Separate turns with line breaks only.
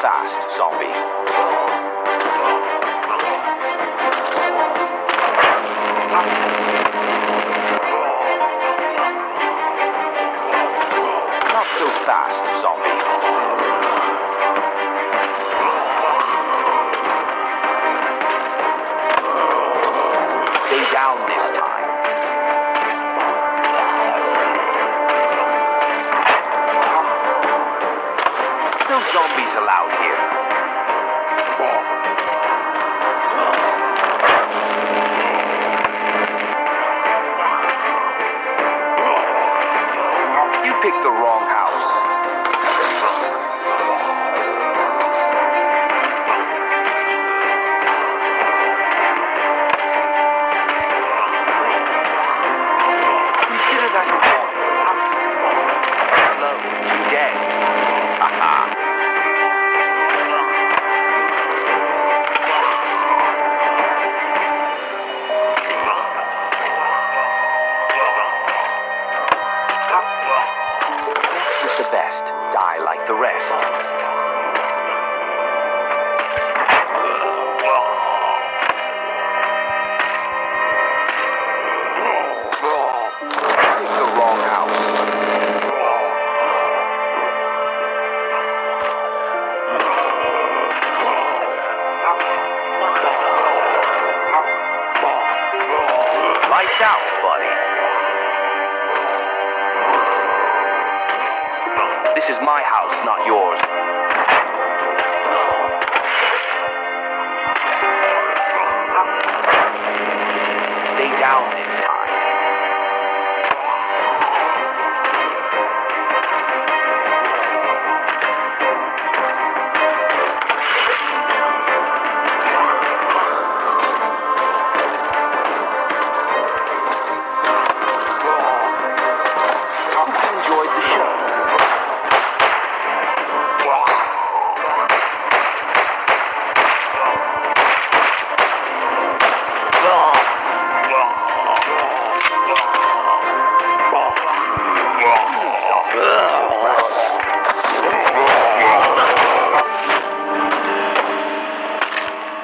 fast, zombie. Not so fast, zombie. Stay down this time. No zombies allowed here. You picked the wrong house. Consider that a warning. Slow, too dead. Haha. Best with the best, die like the rest. Pick the wrong house. Lights out, buddy. This is my house, not yours.